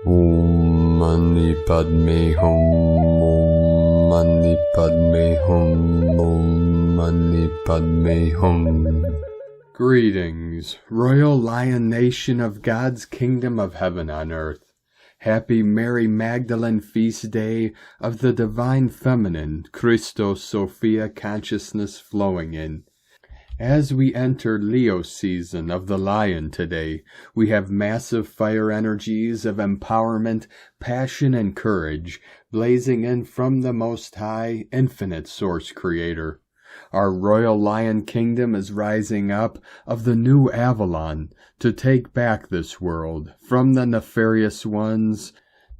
Om Mani Padme Hum, Om Mani Padme Hum, Om Mani Padme Hum. Greetings, Royal Lion Nation of God's Kingdom of Heaven on Earth. Happy Mary Magdalene Feast Day of the Divine Feminine, Christos Sophia consciousness flowing in. As we enter Leo season of the Lion today, we have massive fire energies of empowerment, passion, and courage blazing in from the Most High, infinite Source Creator. Our Royal Lion Kingdom is rising up of the new Avalon to take back this world from the nefarious ones,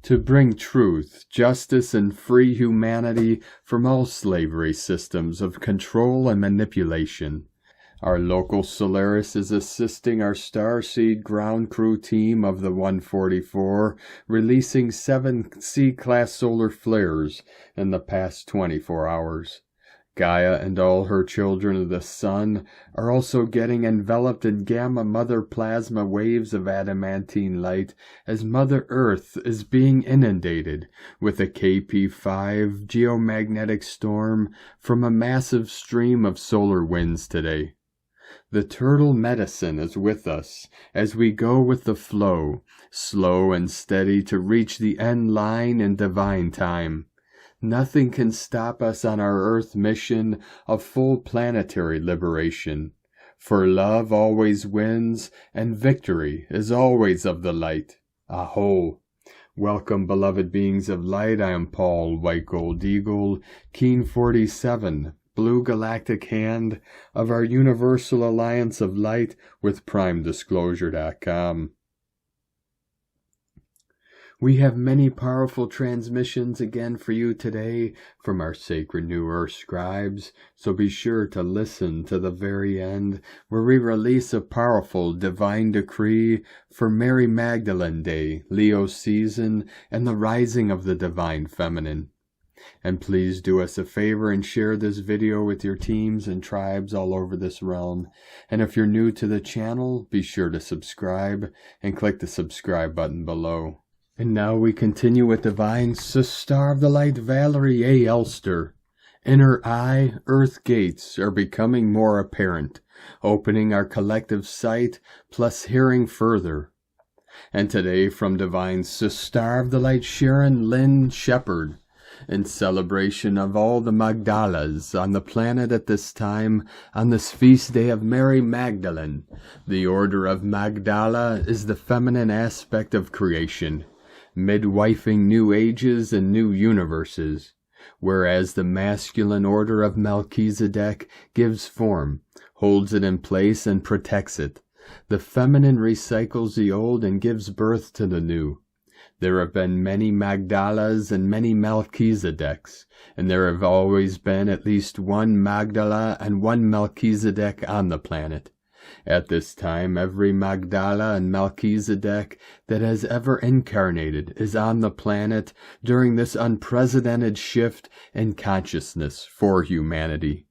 to bring truth, justice, and free humanity from all slavery systems of control and manipulation. Our local Solaris is assisting our starseed ground crew team of the 144, releasing 7 C-class solar flares in the past 24 hours. Gaia and all her children of the sun are also getting enveloped in gamma mother plasma waves of adamantine light as Mother Earth is being inundated with a KP5 geomagnetic storm from a massive stream of solar winds today. The turtle medicine is with us as we go with the flow, slow and steady to reach the end line in divine time. Nothing can stop us on our Earth mission of full planetary liberation. For love always wins, and victory is always of the light. A'ho! Welcome, beloved beings of light. I am Paul, White Gold Eagle, Keen 47, Blue Galactic Hand of our Universal Alliance of Light with PrimeDisclosure.com. We have many powerful transmissions again for you today from our sacred New Earth scribes, so be sure to listen to the very end, where we release a powerful divine decree for Mary Magdalene Day, Leo season, and the rising of the Divine Feminine. And please do us a favor and share this video with your teams and tribes all over this realm. And if you're new to the channel, be sure to subscribe and click the subscribe button below. And now we continue with Divine Sister of the Light Valerie A. Elster. In her eye, Earth gates are becoming more apparent, opening our collective sight, plus hearing further. And today from Divine Sister of the Light Sharon Lynn Shepherd, in celebration of all the Magdalas on the planet at this time, on this feast day of Mary Magdalene. The order of Magdala is the feminine aspect of creation, midwifing new ages and new universes, whereas the masculine order of Melchizedek gives form, holds it in place, and protects it. The feminine recycles the old and gives birth to the new. There have been many Magdalas and many Melchizedeks, and there have always been at least one Magdala and one Melchizedek on the planet. At this time, every Magdala and Melchizedek that has ever incarnated is on the planet during this unprecedented shift in consciousness for humanity.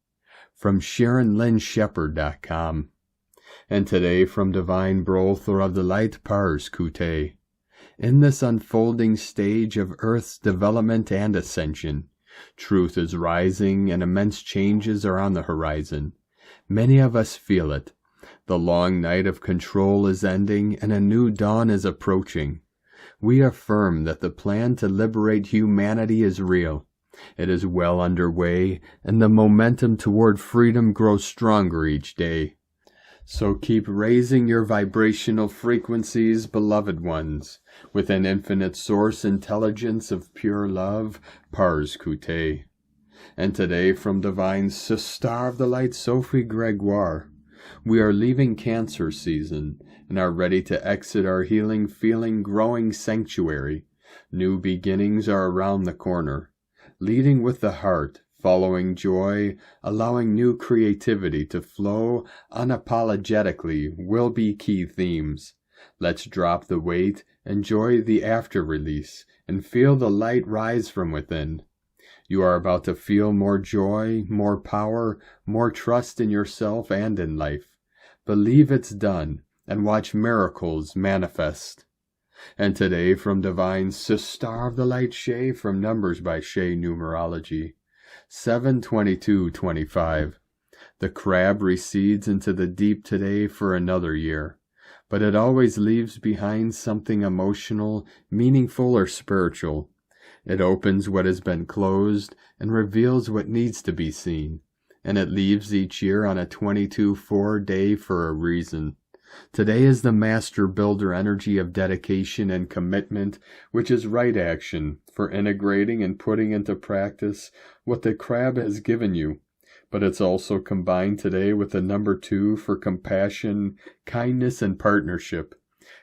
From SharonLynnShepherd.com. And today from Divine Brother of the Light Pars Kute. In this unfolding stage of Earth's development and ascension, truth is rising and immense changes are on the horizon. Many of us feel it. The long night of control is ending and a new dawn is approaching. We affirm that the plan to liberate humanity is real. It is well underway, and the momentum toward freedom grows stronger each day. So keep raising your vibrational frequencies, beloved ones, with an infinite source intelligence of pure love, Pars Kute. And today from Divine Sister of the Light Sophie Gregoire, we are leaving Cancer season and are ready to exit our healing, feeling, growing sanctuary. New beginnings are around the corner. Leading with the heart, following joy, allowing new creativity to flow unapologetically will be key themes. Let's drop the weight, enjoy the after-release, and feel the light rise from within. You are about to feel more joy, more power, more trust in yourself and in life. Believe it's done, and watch miracles manifest. And today from divine Star of the Light Shay from Numbers by Shay numerology, 7/22/25. The crab recedes into the deep today for another year, but it always leaves behind something emotional, meaningful, or spiritual. It opens what has been closed and reveals what needs to be seen, and it leaves each year on a 22/4 day for a reason. Today is the master builder energy of dedication and commitment, which is right action for integrating and putting into practice what the crab has given you. But it's also combined today with the number 2 for compassion, kindness, and partnership,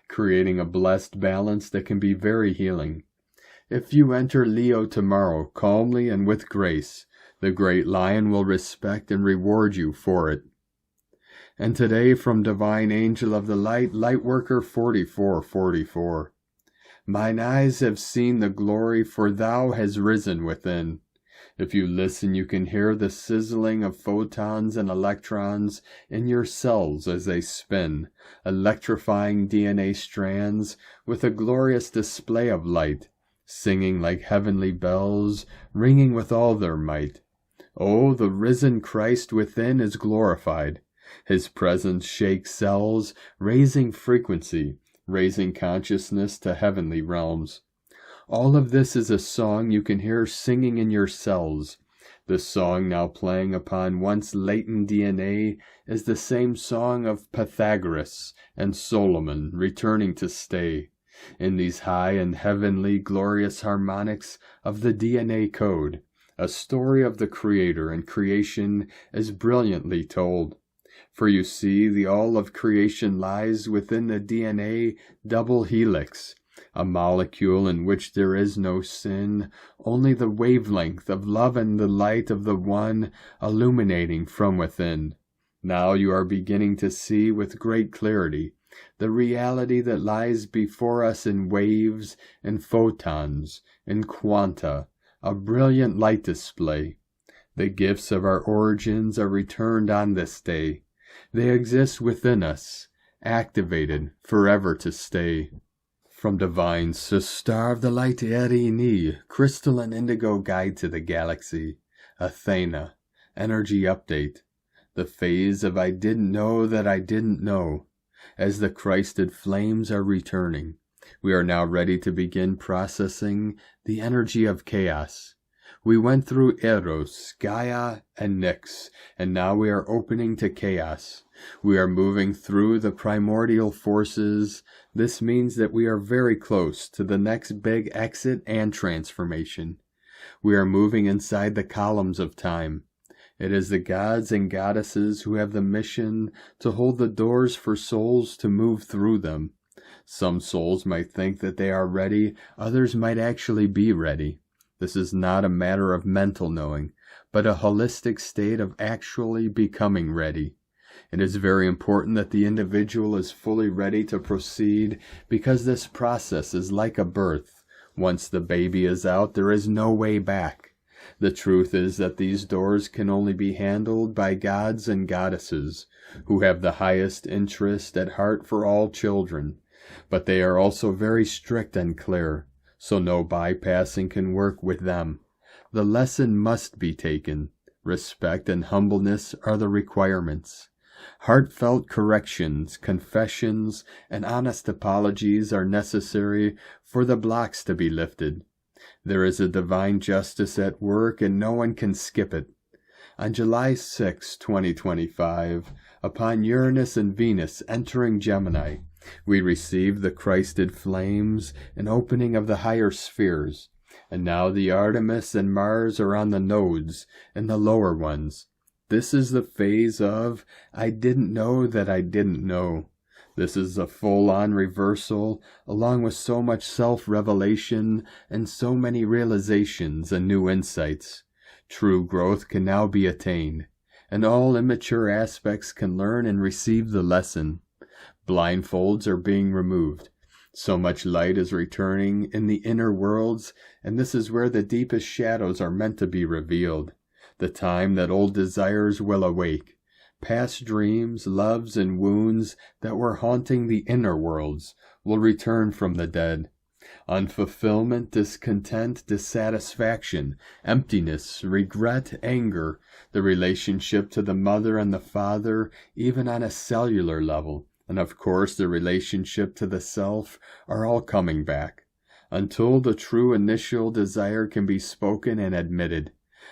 creating a blessed balance that can be very healing. If you enter Leo tomorrow calmly and with grace, the great lion will respect and reward you for it. And today from Divine Angel of the Light, Lightworker 4444. Mine eyes have seen the glory, for thou has risen within. If you listen, you can hear the sizzling of photons and electrons in your cells as they spin, electrifying DNA strands with a glorious display of light, singing like heavenly bells, ringing with all their might. Oh, the risen Christ within is glorified. His presence shakes cells, raising frequency, raising consciousness to heavenly realms. All of this is a song you can hear singing in your cells. The song now playing upon once latent DNA is the same song of Pythagoras and Solomon returning to stay in these high and heavenly glorious harmonics of the DNA code. A story of the Creator and creation is brilliantly told. For you see, the all of creation lies within the DNA double helix, a molecule in which there is no sin, only the wavelength of love and the light of the One illuminating from within. Now you are beginning to see with great clarity the reality that lies before us in waves, in photons, in quanta, a brilliant light display. The gifts of our origins are returned on this day. They exist within us, activated, forever to stay. From Divine Star of the Light Erini, Crystal and Indigo Guide to the Galaxy, Athena, Energy Update, the phase of I didn't know that I didn't know. As the Christed flames are returning, we are now ready to begin processing the energy of chaos. We went through Eros, Gaia, and Nyx, and now we are opening to chaos. We are moving through the primordial forces. This means that we are very close to the next big exit and transformation. We are moving inside the columns of time. It is the gods and goddesses who have the mission to hold the doors for souls to move through them. Some souls might think that they are ready, others might actually be ready. This is not a matter of mental knowing, but a holistic state of actually becoming ready. It is very important that the individual is fully ready to proceed, because this process is like a birth. Once the baby is out, there is no way back. The truth is that these doors can only be handled by gods and goddesses, who have the highest interest at heart for all children. But they are also very strict and clear, so no bypassing can work with them. The lesson must be taken. Respect and humbleness are the requirements. Heartfelt corrections, confessions, and honest apologies are necessary for the blocks to be lifted. There is a divine justice at work, and no one can skip it. On July 6, 2025, upon Uranus and Venus entering Gemini, we received the Christed flames, an opening of the higher spheres, and now the Artemis and Mars are on the nodes and the lower ones. This is the phase of I didn't know that I didn't know. This is a full-on reversal, along with so much self-revelation and so many realizations and new insights. True growth can now be attained, and all immature aspects can learn and receive the lesson. Blindfolds are being removed. So much light is returning in the inner worlds, and this is where the deepest shadows are meant to be revealed. The time that old desires will awake. Past dreams, loves, and wounds that were haunting the inner worlds will return from the dead. Unfulfillment, discontent, dissatisfaction, emptiness, regret, anger, the relationship to the mother and the father, even on a cellular level, and of course the relationship to the self, are all coming back. Until the true initial desire can be spoken and admitted,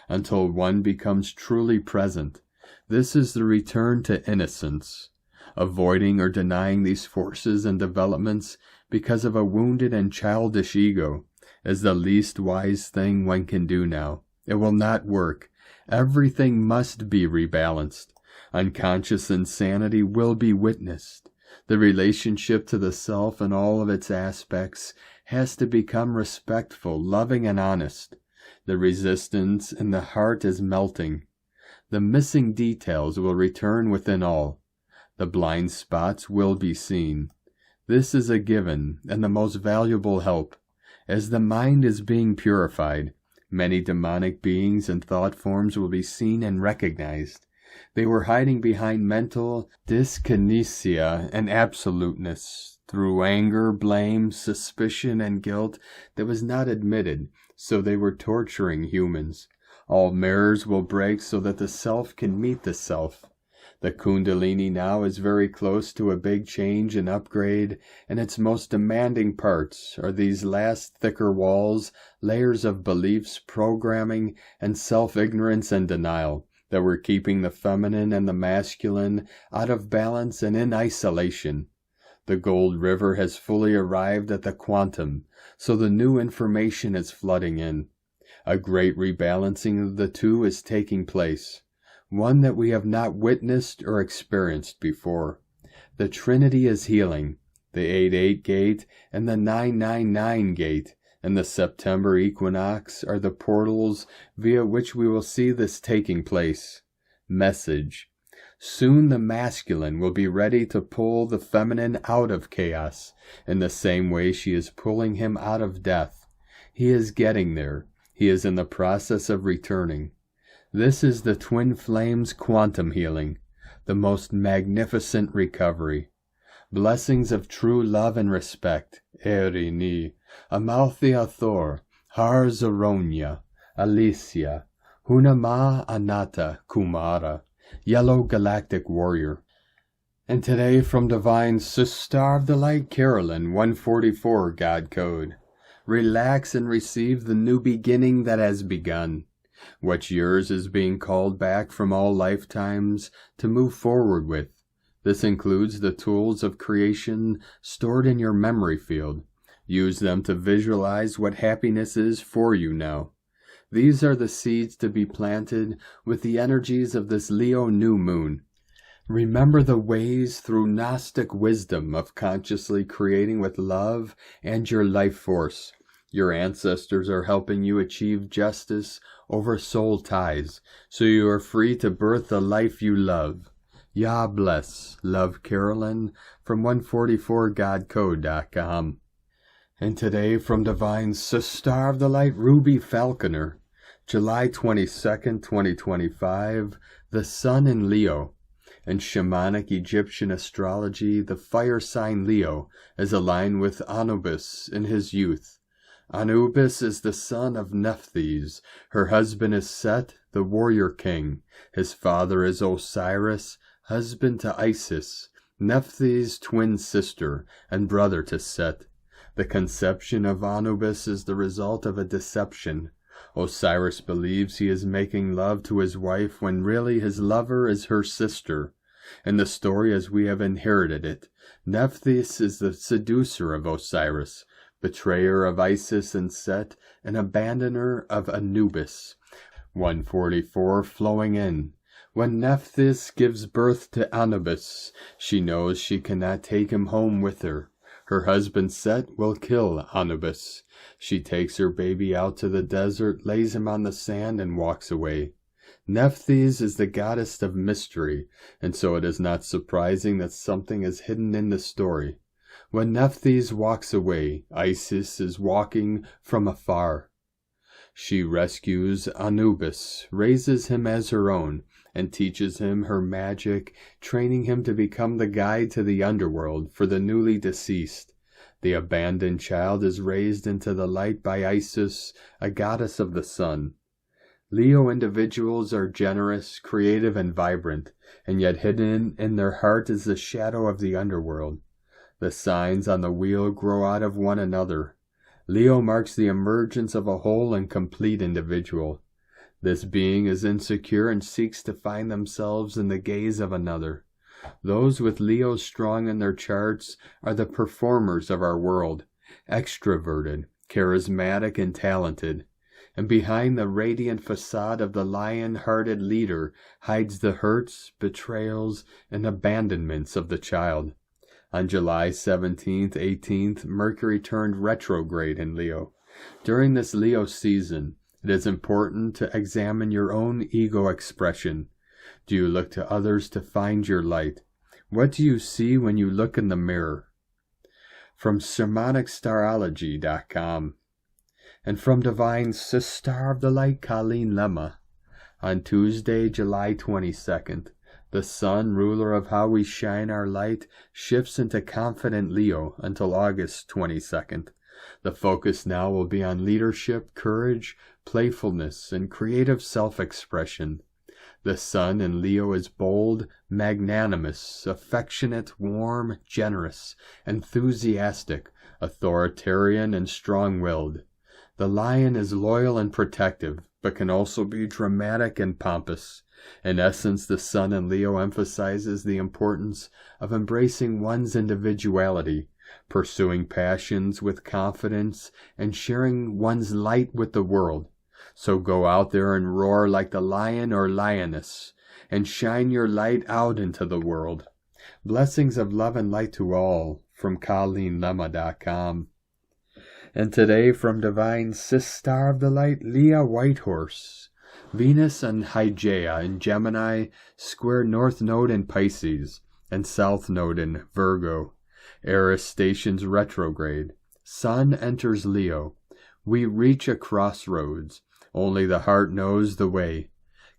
until one becomes truly present. This is the return to innocence. Avoiding or denying these forces and developments because of a wounded and childish ego is the least wise thing one can do now. It will not work. Everything must be rebalanced. Unconscious insanity will be witnessed. The relationship to the self and all of its aspects has to become respectful, loving, and honest. The resistance in the heart is melting. The missing details will return within all. The blind spots will be seen. This is a given and the most valuable help. As the mind is being purified, many demonic beings and thought forms will be seen and recognized. They were hiding behind mental dyskinesia and absoluteness, through anger, blame, suspicion, and guilt that was not admitted, so they were torturing humans. All mirrors will break so that the self can meet the self. The Kundalini now is very close to a big change and upgrade, and its most demanding parts are these last thicker walls, layers of beliefs, programming, and self-ignorance and denial that were keeping the feminine and the masculine out of balance and in isolation. The gold river has fully arrived at the quantum, so the new information is flooding in. A great rebalancing of the two is taking place, one that we have not witnessed or experienced before. The Trinity is healing, the 8-8 gate and the 999 gate, and the September equinox are the portals via which we will see this taking place. Message: soon the masculine will be ready to pull the feminine out of chaos, in the same way she is pulling him out of death. He is getting there. He is in the process of returning. This is the twin flames quantum healing, the most magnificent recovery. Blessings of true love and respect. Erini, Amalthea Thor, Har Zaronia, Alicia, Hunama Anata Kumara, Yellow Galactic Warrior. And today from Divine Sister of the Light Carolyn, 144 God Code. Relax and receive the new beginning that has begun. What's yours is being called back from all lifetimes to move forward with. This includes the tools of creation stored in your memory field. Use them to visualize what happiness is for you now. These are the seeds to be planted with the energies of this Leo new moon. Remember the ways through Gnostic wisdom of consciously creating with love and your life force. Your ancestors are helping you achieve justice over soul ties, so you are free to birth the life you love. Yah bless. Love, Carolyn, from 144godcode.com. And today from Divine Sister of the Light, Ruby Falconer, July 22nd, 2025, the Sun in Leo. In Shamanic Egyptian astrology, the fire sign Leo is aligned with Anubis in his youth. Anubis is the son of Nephthys. Her husband is Set, the warrior king. His father is Osiris, husband to Isis, Nephthys' twin sister and brother to Set. The conception of Anubis is the result of a deception. Osiris believes he is making love to his wife when really his lover is her sister. In the story as we have inherited it, Nephthys is the seducer of Osiris, betrayer of Isis and Set, and abandoner of Anubis. 144 flowing in. When Nephthys gives birth to Anubis, she knows she cannot take him home with her. Her husband Set will kill Anubis. She takes her baby out to the desert, lays him on the sand, and walks away. Nephthys is the goddess of mystery, and so it is not surprising that something is hidden in the story. When Nephthys walks away, Isis is walking from afar. She rescues Anubis, raises him as her own, and teaches him her magic, training him to become the guide to the underworld for the newly deceased. The abandoned child is raised into the light by Isis, a goddess of the sun. Leo individuals are generous, creative, and vibrant, and yet hidden in their heart is the shadow of the underworld. The signs on the wheel grow out of one another. Leo marks the emergence of a whole and complete individual. This being is insecure and seeks to find themselves in the gaze of another. Those with Leo strong in their charts are the performers of our world, extroverted, charismatic, and talented. And behind the radiant facade of the lion-hearted leader hides the hurts, betrayals, and abandonments of the child. On July 17th, 18th, Mercury turned retrograde in Leo. During this Leo season, it is important to examine your own ego expression. Do you look to others to find your light? What do you see when you look in the mirror? From ShamanicStarology.com. And from Divine Sister of the Light, Colleen Lemma. On Tuesday, July 22nd, the sun, ruler of how we shine our light, shifts into confident Leo until August 22nd. The focus now will be on leadership, courage, playfulness, and creative self-expression. The sun in Leo is bold, magnanimous, affectionate, warm, generous, enthusiastic, authoritarian, and strong-willed. The lion is loyal and protective, but can also be dramatic and pompous. In essence, the sun in Leo emphasizes the importance of embracing one's individuality, pursuing passions with confidence, and sharing one's light with the world. So go out there and roar like the lion or lioness, and shine your light out into the world. Blessings of love and light to all, from ColleenLemma.com. And today from Divine Sister of the Light, Leah Whitehorse. Venus and Hygeia in Gemini square North Node in Pisces and South Node in Virgo. Eris stations retrograde. Sun enters Leo. We reach a crossroads. Only the heart knows the way.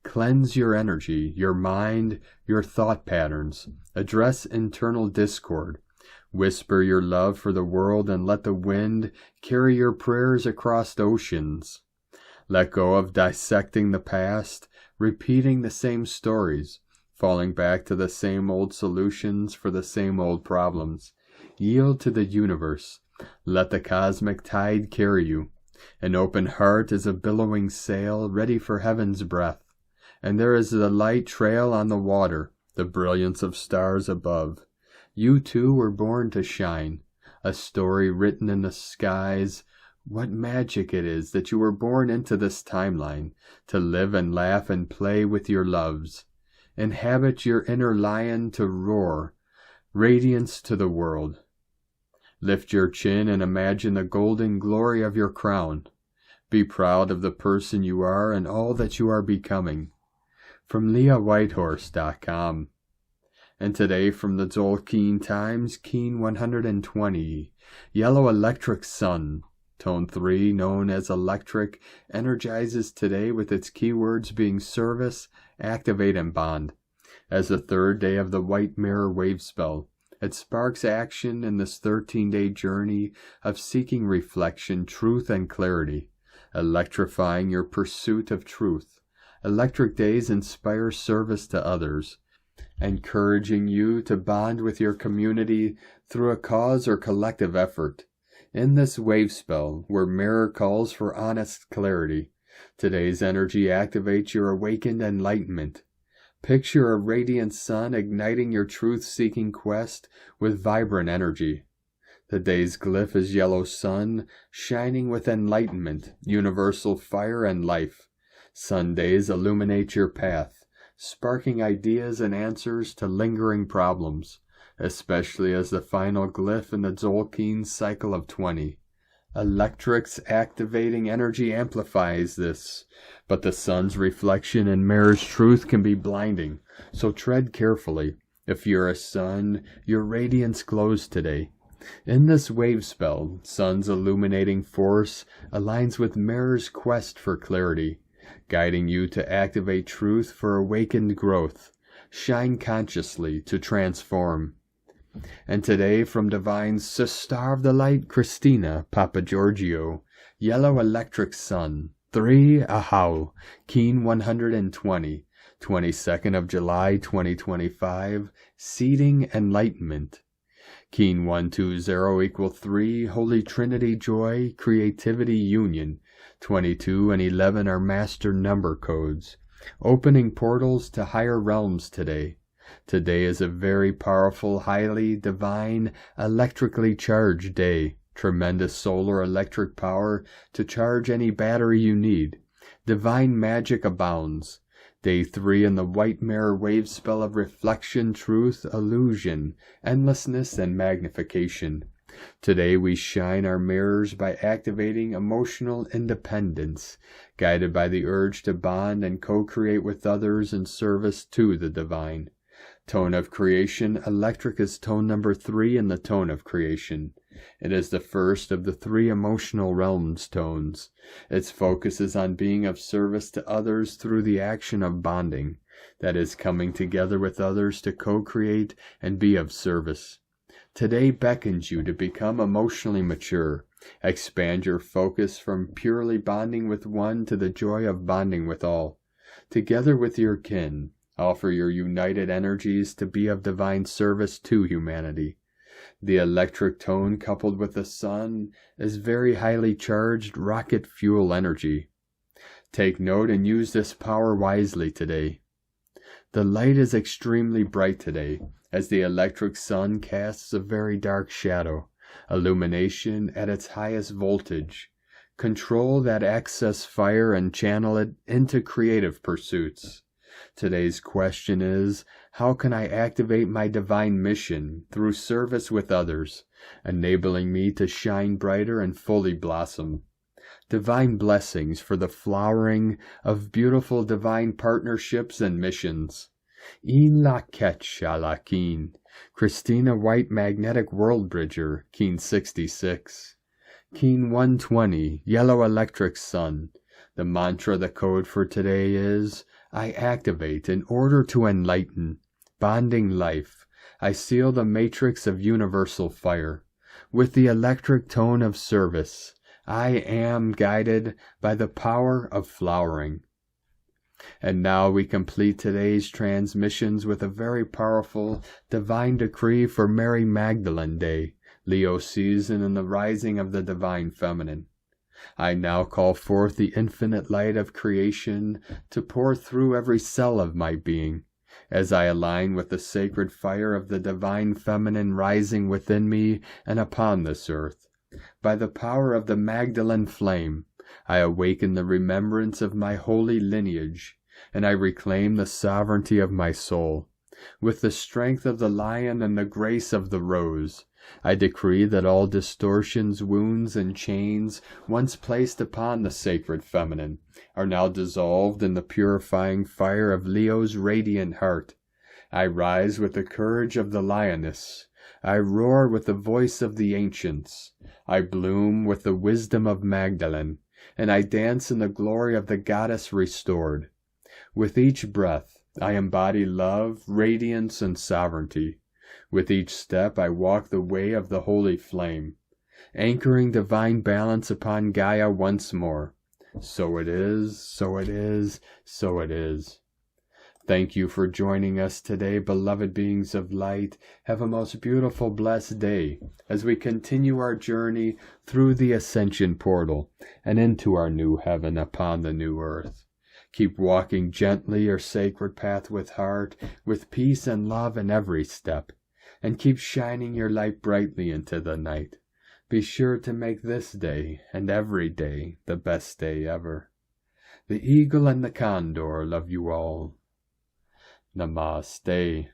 Cleanse your energy, your mind, your thought patterns. Address internal discord. Whisper your love for the world and let the wind carry your prayers across oceans. Let go of dissecting the past, repeating the same stories, falling back to the same old solutions for the same old problems. Yield to the universe. Let the cosmic tide carry you. An open heart is a billowing sail ready for heaven's breath. And there is the light trail on the water, the brilliance of stars above. You too were born to shine, a story written in the skies. What magic it is that you were born into this timeline, to live and laugh and play with your loves. Inhabit your inner lion to roar, radiance to the world. Lift your chin and imagine the golden glory of your crown. Be proud of the person you are and all that you are becoming. From LeahWhitehorse.com. And today from the Tzolk'in Times, Keen 120, Yellow Electric Sun, Tone 3, known as Electric, energizes today with its keywords being service, activate, and bond. As the third day of the White Mirror wave spell, it sparks action in this 13-day journey of seeking reflection, truth, and clarity, electrifying your pursuit of truth. Electric days inspire service to others, encouraging you to bond with your community through a cause or collective effort. In this wave spell, where mirror calls for honest clarity, today's energy activates your awakened enlightenment. Picture a radiant sun igniting your truth-seeking quest with vibrant energy. Today's glyph is yellow sun, shining with enlightenment, universal fire, and life. Sundays illuminate your path, sparking ideas and answers to lingering problems, especially as the final glyph in the Tzolk'in cycle of 20. Electric's activating energy amplifies this, but the sun's reflection and mirror's truth can be blinding, so tread carefully. If you're a sun, your radiance glows today. In this wave spell, sun's illuminating force aligns with mirror's quest for clarity. guiding you to activate truth for awakened growth, shine consciously to transform. And today from Divine's Star of the Light, Christina, Papa Giorgio, Yellow Electric Sun, 3 A'ho, Keen 120, 22nd of July 2025, Seeding Enlightenment. Keen 120 equal 3, Holy Trinity Joy, Creativity Union, 22 and 11 are master number codes, opening portals to higher realms today. Today is a very powerful, highly divine, electrically charged day. Tremendous solar electric power to charge any battery you need. Divine magic abounds. Day 3 in the white mirror wave spell of reflection, truth, illusion, endlessness, and magnification. Today we shine our mirrors by activating emotional independence, guided by the urge to bond and co-create with others in service to the divine. Tone of creation, electric is tone number 3 in the tone of creation. It is the first of the 3 emotional realms tones. Its focus is on being of service to others through the action of bonding, that is, coming together with others to co-create and be of service. Today beckons you to become emotionally mature. Expand your focus from purely bonding with one to the joy of bonding with all. Together with your kin, offer your united energies to be of divine service to humanity. The electric tone coupled with the sun is very highly charged rocket fuel energy. Take note and use this power wisely today. The light is extremely bright today, as the electric sun casts a very dark shadow, illumination at its highest voltage. Control that excess fire and channel it into creative pursuits. Today's question is, how can I activate my divine mission through service with others, enabling me to shine brighter and fully blossom? Divine blessings for the flowering of beautiful divine partnerships and missions. In la ketch a la keen. Christina White Magnetic World Bridger, Keen 66. Keen 120, Yellow Electric Sun. The mantra, the code for today is, I activate in order to enlighten. Bonding life. I seal the matrix of universal fire. With the electric tone of service, I am guided by the power of flowering. And now we complete today's transmissions with a very powerful divine decree for Mary Magdalene Day, Leo season, and the rising of the divine feminine. I now call forth the infinite light of creation to pour through every cell of my being, as I align with the sacred fire of the divine feminine rising within me and upon this earth. By the power of the Magdalene flame, I awaken the remembrance of my holy lineage, and I reclaim the sovereignty of my soul. With the strength of the lion and the grace of the rose, I decree that all distortions, wounds, and chains once placed upon the sacred feminine are now dissolved in the purifying fire of Leo's radiant heart. I rise with the courage of the lioness. I roar with the voice of the ancients. I bloom with the wisdom of Magdalene, and I dance in the glory of the goddess restored. With each breath, I embody love, radiance, and sovereignty. With each step, I walk the way of the holy flame, anchoring divine balance upon Gaia once more. So it is, so it is, so it is. Thank you for joining us today, beloved beings of light. Have a most beautiful, blessed day as we continue our journey through the Ascension portal and into our new heaven upon the new earth. Keep walking gently your sacred path with heart, with peace and love in every step, and keep shining your light brightly into the night. Be sure to make this day and every day the best day ever. The eagle and the condor love you all. Namaste.